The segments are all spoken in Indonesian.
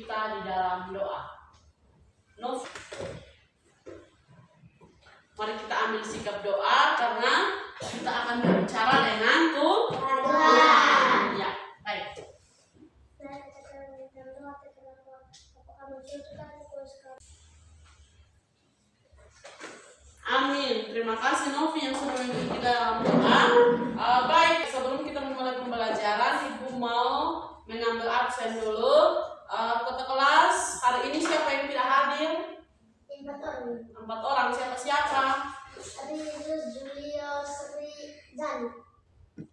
kita di dalam doa. Mari kita ambil sikap doa karena kita akan berbicara dengan Tuhan. Ya, baik. Amin. Terima kasih Novi yang sudah mengikuti dalam doa. Baik, sebelum kita memulai pembelajaran, Ibu mau mengambil absen dulu. Kota kelas hari ini siapa yang tidak hadir? 4 orang. Siapa? Rijus, Julio, Sri, Jali.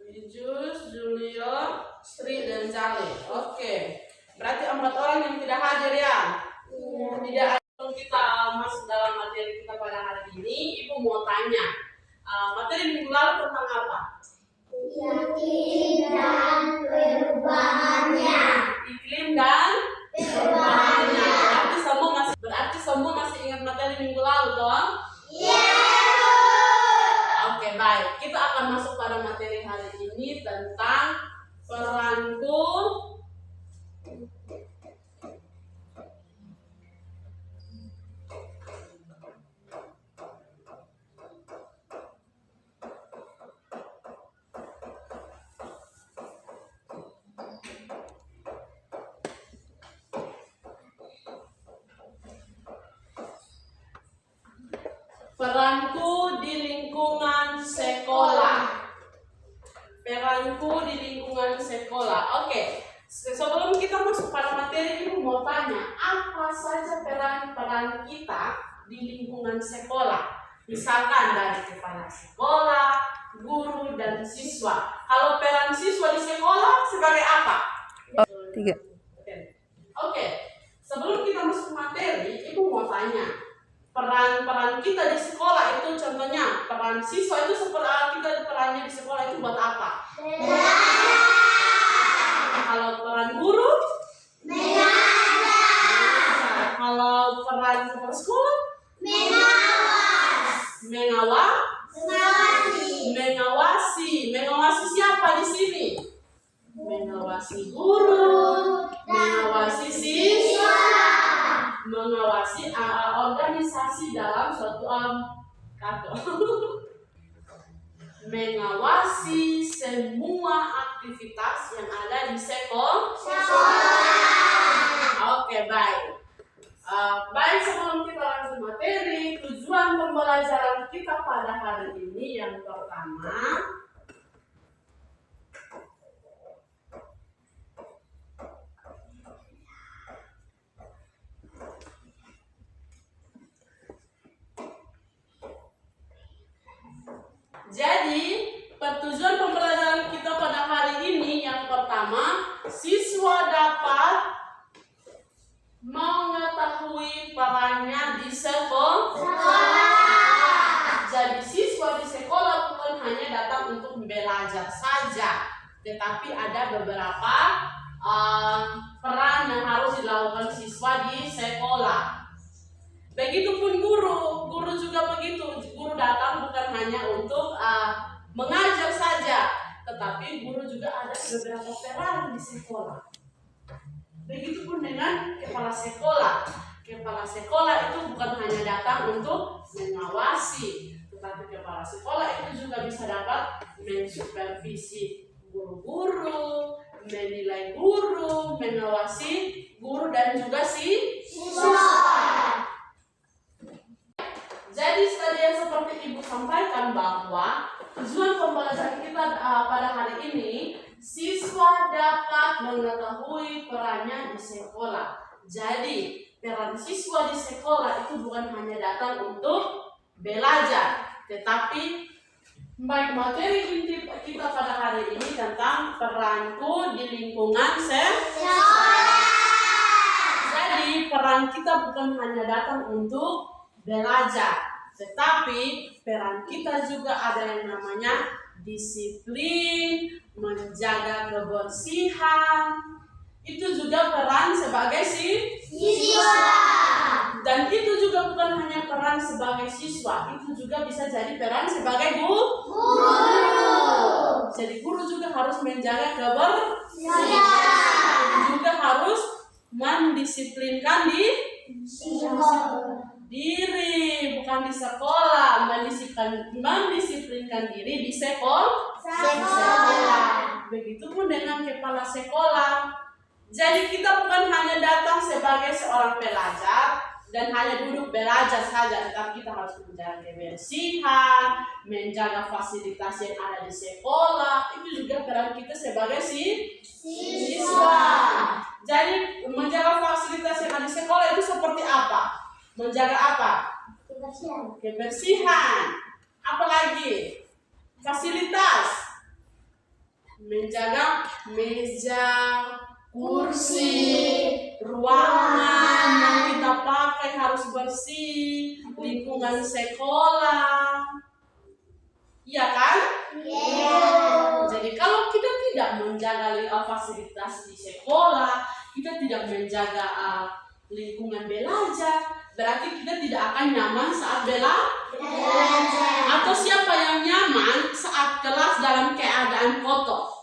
Rijus, Julio, Sri, dan Jali. Oke. Berarti 4 orang yang tidak hadir ya? Iya. Tidak ada. Kita masuk dalam materi kita pada hari ini, Ibu mau tanya, materi minggu lalu tentang apa? Iklim dan perubahannya. Iklim dan perubahannya. Berarti semua masih ingat materi minggu lalu, toh? Iya. Oke, baik. Kita akan masuk pada materi hari ini tentang peranku. Peranku di lingkungan sekolah. Peranku di lingkungan sekolah. Oke, sebelum kita masuk pada materi, Ibu mau tanya, apa saja peran-peran kita di lingkungan sekolah? Misalkan dari kepala sekolah, guru, dan siswa. Kalau peran siswa di sekolah sebagai apa? 3. Oke, sebelum kita masuk materi, Ibu mau tanya, peran-peran kita di sekolah itu contohnya peran siswa itu seperti kita perannya di sekolah itu buat apa? Kalau peran guru? Mengajar. Kalau peran kepala sekolah? Mengawasi. Mengawasi siapa di sini? Mengawasi guru, mengawasi siswa, mengawasi organisasi dalam suatu mengawasi semua aktivitas yang ada di sekolah. Oke, baik. Baik, sebelum kita lanjut materi, tujuan pembelajaran kita pada hari ini yang pertama, jadi, tujuan pembelajaran kita pada hari ini yang pertama, siswa dapat mengetahui perannya di sekolah. Jadi, siswa di sekolah bukan hanya datang untuk belajar saja, tetapi ada beberapa peran yang harus dilakukan siswa di sekolah. Begitupun guru juga begitu. Guru datang bukan hanya untuk mengajar saja, tetapi guru juga ada beberapa peran di sekolah. Begitupun dengan kepala sekolah. Kepala sekolah itu bukan hanya datang untuk mengawasi, tetapi kepala sekolah itu juga bisa dapat mensupervisi guru-guru, menilai guru, mengawasi guru dan juga siswa. Jadi tadi yang seperti Ibu sampaikan bahwa tujuan pembelajaran kita pada hari ini, siswa dapat mengetahui perannya di sekolah. Jadi peran siswa di sekolah itu bukan hanya datang untuk belajar, tetapi baik materi inti kita pada hari ini tentang peranku di lingkungan sekolah. Jadi peran kita bukan hanya datang untuk belajar, tetapi peran kita juga ada yang namanya disiplin, menjaga kebersihan. Itu juga peran sebagai siswa. Dan itu juga bukan hanya peran sebagai siswa, itu juga bisa jadi peran sebagai guru. Jadi guru juga harus menjaga kebersihan, juga harus mendisiplinkan diri, bukan di sekolah. Mendisiplinkan diri di sekolah. Begitupun dengan kepala sekolah. Jadi kita bukan hanya datang sebagai seorang pelajar dan hanya duduk belajar saja, tetapi kita harus menjaga kebersihan, menjaga fasilitas yang ada di sekolah. Itu juga peran kita sebagai siswa. Jadi menjaga fasilitas yang ada di sekolah itu seperti apa? Menjaga apa? Kebersihan. Apalagi? Fasilitas. Menjaga meja, kursi, ruangan yang kita pakai harus bersih, lingkungan sekolah. Iya kan? Jadi kalau kita tidak menjaga fasilitas di sekolah, kita tidak menjaga lingkungan belajar, berarti kita tidak akan nyaman saat belajar. Atau siapa yang nyaman saat kelas dalam keadaan kotor?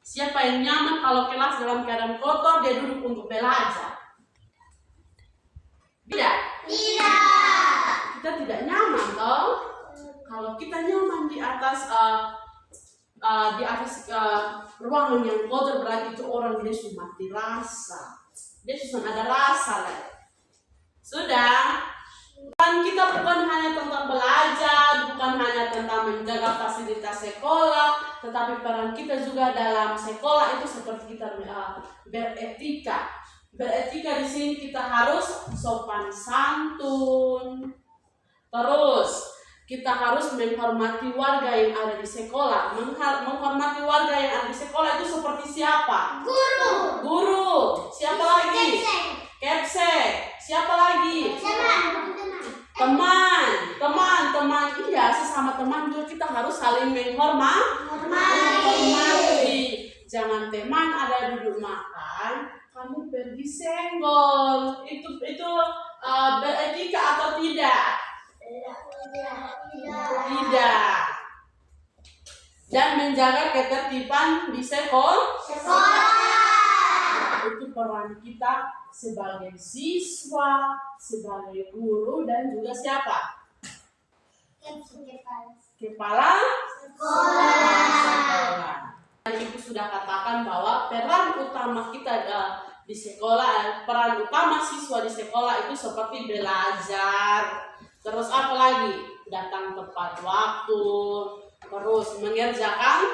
Siapa yang nyaman kalau kelas dalam keadaan kotor, dia duduk untuk belajar? Tidak. Kita tidak nyaman toh. Kalau kita nyaman di atas ruangan yang kotor, berarti itu orang dia sudah mati rasa. Dia sudah ada rasa lah. Sudah. Kan kita bukan hanya tentang belajar, bukan hanya tentang menjaga fasilitas sekolah, tetapi peran kita juga dalam sekolah itu seperti kita beretika. Beretika di sini kita harus sopan santun. Terus kita harus menghormati warga yang ada di sekolah. Menghormati warga yang ada di sekolah itu seperti siapa? Guru. Siapa lagi? Kepsek. Siapa lagi? Teman. Iya, sesama teman juga kita harus saling menghormati. Jangan teman ada duduk makan, kamu pergi senggol. Itu beretika atau tidak? Tidak. Dan menjaga ketertiban di sekolah. Itu peran kita sebagai siswa, sebagai guru, dan juga siapa? Kepala sekolah. Ibu sudah katakan bahwa peran utama kita di sekolah, peran utama siswa di sekolah itu seperti belajar. Terus apa lagi? Datang tepat waktu. Terus mengerjakan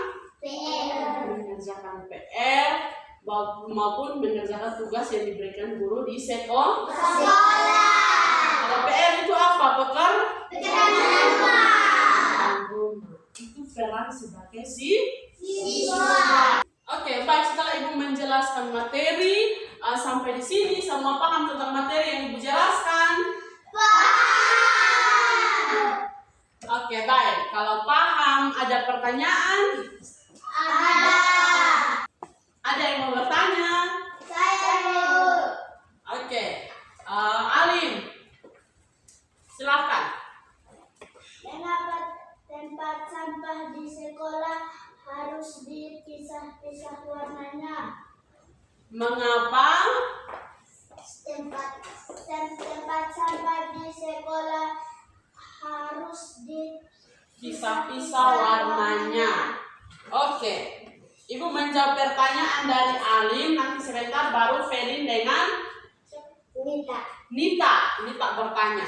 PR maupun mengerjakan tugas yang diberikan guru di sekolah. Kalau PR itu apa? Pekerjaan rumah. Itu peran sebagai siswa. Oke, baik, setelah Ibu menjelaskan materi sampai di sini, semua paham tentang materi yang Ibu jelaskan? Oke, baik. Kalau paham, ada pertanyaan? Ada yang mau bertanya? Saya mau. Oke, Alim, silakan. Mengapa tempat sampah di sekolah harus dipisah-pisah warnanya? Mengapa Tempat sampah di sekolah harus pisah-pisah warnanya? Oke. Ibu menjawab pertanyaan dari Alim, nanti sebentar baru Ferin dengan Nita bertanya.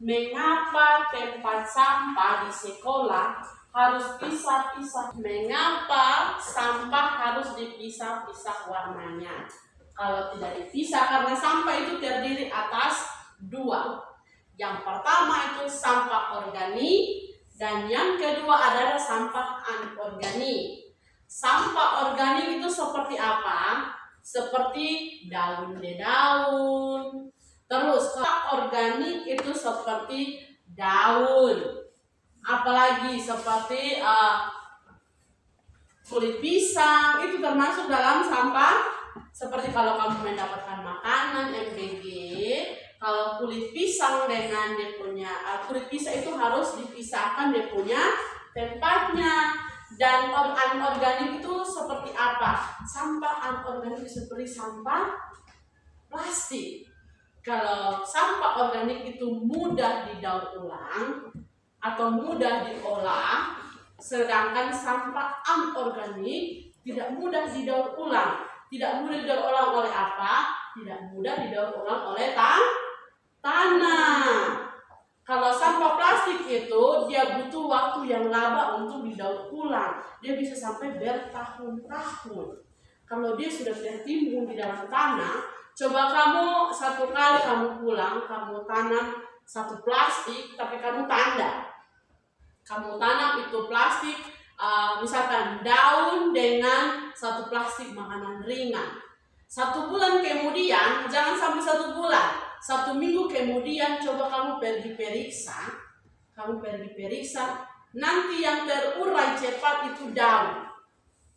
Mengapa tempat sampah di sekolah harus pisah-pisah? Mengapa sampah harus dipisah-pisah warnanya? Kalau tidak dipisah, karena sampah itu terdiri atas dua. Yang pertama itu sampah organik, dan yang kedua adalah sampah anorganik. Sampah organik itu seperti apa? Seperti daun-daun. Terus sampah organik itu seperti daun. Apalagi seperti kulit pisang, itu termasuk dalam sampah. Seperti kalau kamu mendapatkan makanan MBG, kalau kulit pisang dengan dia punya kulit pisang itu harus dipisahkan dia punya tempatnya. Dan anorganik itu seperti apa? Sampah anorganik seperti sampah plastik. Kalau sampah organik itu mudah didaur ulang atau mudah diolah, sedangkan sampah anorganik tidak mudah didaur ulang. Tidak mudah didaur ulang oleh apa? Tidak mudah didaur ulang oleh tanah. Kalau sampah plastik itu dia butuh waktu yang lama untuk didaur ulang. Dia bisa sampai bertahun-tahun. Kalau dia sudah tertimbun di dalam tanah, coba kamu satu kali kamu pulang, kamu tanam satu plastik, tapi kamu tanda. Kamu tanam itu plastik, misalkan daun dengan satu plastik makanan ringan. 1 bulan kemudian, jangan sampai 1 bulan. 1 minggu kemudian coba kamu pergi periksa, nanti yang terurai cepat itu daun,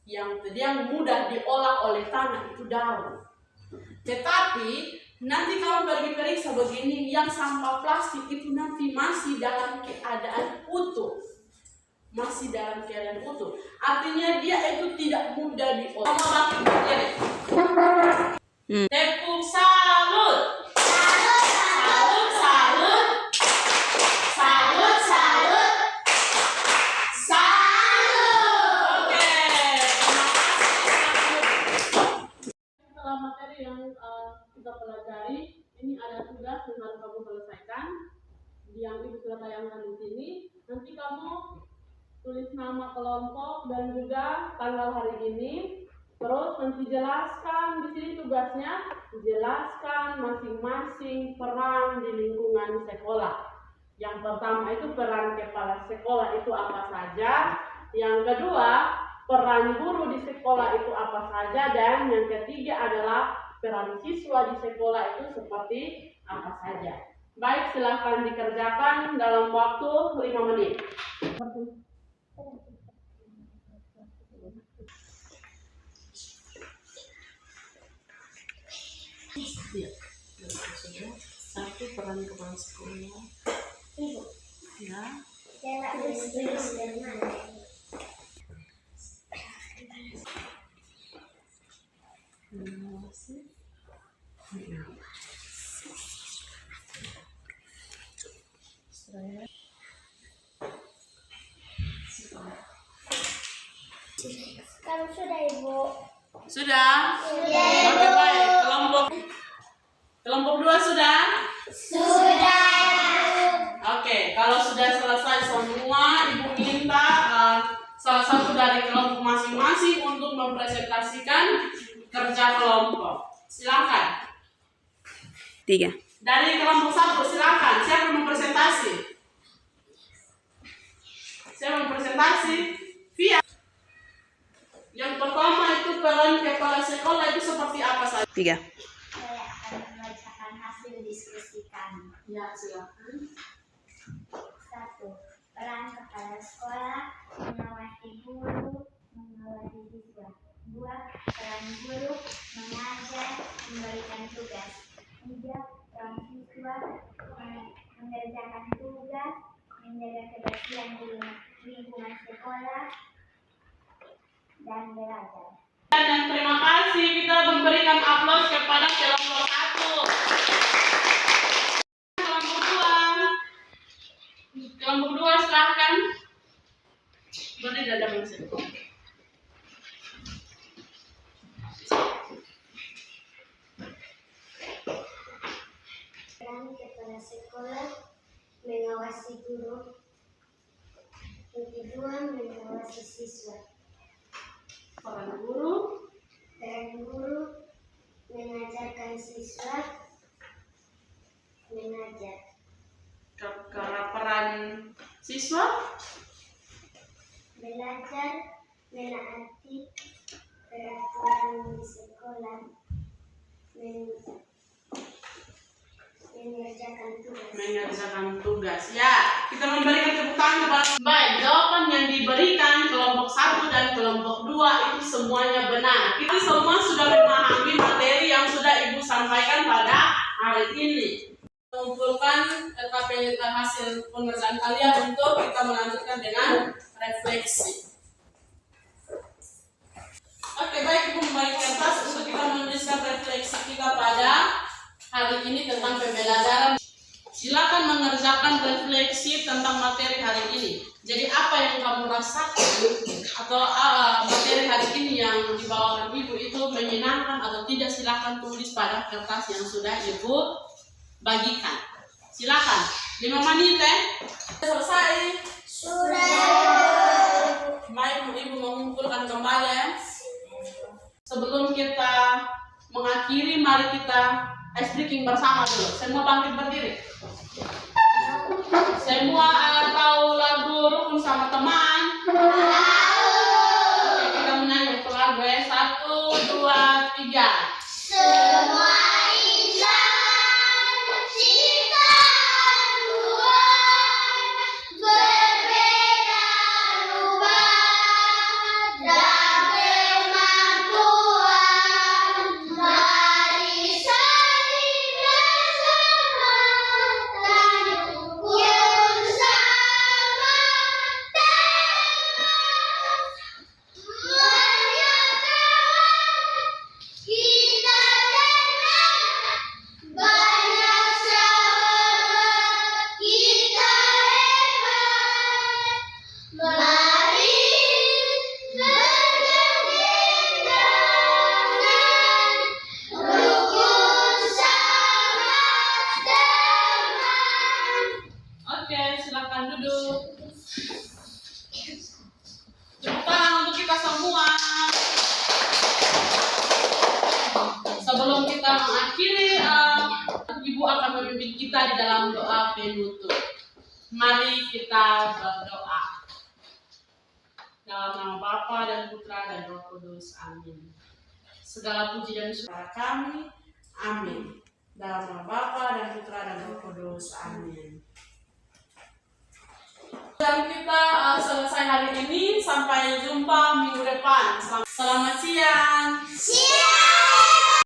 yang mudah diolah oleh tanah itu daun. Tetapi nanti kamu pergi periksa begini, yang sampah plastik itu nanti masih dalam keadaan utuh, artinya dia itu tidak mudah diolah. Tepuk salut. Kita pelajari, ini ada tugas yang harus kamu selesaikan, yang ibu sudah tayangkan di sini. Nanti kamu tulis nama kelompok dan juga tanggal hari ini. Terus nanti jelaskan di sini tugasnya, jelaskan masing-masing peran di lingkungan sekolah. Yang pertama itu peran kepala sekolah itu apa saja. Yang kedua, peran guru di sekolah itu apa saja. Dan yang ketiga adalah peran siswa di sekolah itu seperti apa saja. Baik, silahkan dikerjakan dalam waktu 5 menit. Ya, satu peran kepala sekolah. Ya. Kalau sudah Ibu. Sudah? Oke, baik. Kelompok 2 sudah? Sudah. Oke, kalau sudah selesai semua, Ibu minta salah satu dari kelompok masing-masing untuk mempresentasikan kerja kelompok. Silakan. 3. Dari kelompok 1, silakan. Siapa yang mempresentasi? Via. Yang pertama itu peran kepala sekolah itu seperti apa saja? 3. Saya akan membacakan hasil diskusi kami. Ya, silakan. 1. Peran kepala sekolah mengawasi guru, mengawasi siswa. 2. Peran guru mengajar, memberikan tugas. 3. Peran siswa mengerjakan tugas, menjaga kebersihan di lingkungan sekolah, dan belajar. Dan terima kasih, kita memberikan aplaus kepada kelompok 1. Kelompok 2 silahkan. Berdiri dada masuk. Peran kepala sekolah mengawasi guru. Yang kedua, mengawasi siswa. Peran guru. Peran guru mengajarkan siswa mengajar. Peran siswa Belajar, menaati peraturan di sekolah, mengerjakan tugas. Ya, kita memberikan tepuk tangan kepada. Baik, jawaban yang diberikan kelompok 1 dan kelompok 2 itu semuanya benar. Kita semua sudah memahami materi yang sudah Ibu sampaikan pada hari ini. Kumpulkan hasil pengerjaan kalian untuk kita melanjutkan dengan refleksi. Oke, baik Ibu membaik kertas untuk kita menuliskan refleksi kita pada hari ini tentang pembelajaran. Silakan mengerjakan refleksi tentang materi hari ini. Jadi apa yang kamu rasakan atau materi hari ini yang dibawakan Ibu itu menyenangkan atau tidak, silakan tulis pada kertas yang sudah Ibu bagikan. Silakan. 5 menit selesai. Baik, Ibu mengumpulkan kembali ya. Sebelum kita mengakhiri, mari kita ice breaking bersama dulu. Semua bangkit berdiri. Semua tahu lagu Rukun Sama Teman? Oke, kita menyanyi untuk lagu ya. 1, 2, 3. Semua insan ciptaan Tuhan berbeda rupa dan kemampuan. Mari saling bersama dan ukur sama kita tenang, banyak sahabat kita hebat. Mari bergandengan tangan, rukun sama teman. Oke, silakan duduk. Tepuk tangan untuk kita semua. Sebelum kita mengakhiri, Ibu akan memimpin kita di dalam doa penutup. Mari kita berdoa. Dalam nama Bapa dan Putra dan Roh Kudus. Amin. Segala puji dan syukur kami. Amin. Dalam nama Bapa dan Putra dan Roh Kudus. Amin. Dan kita selesai hari ini. Sampai jumpa minggu depan. Selamat siang. Siap.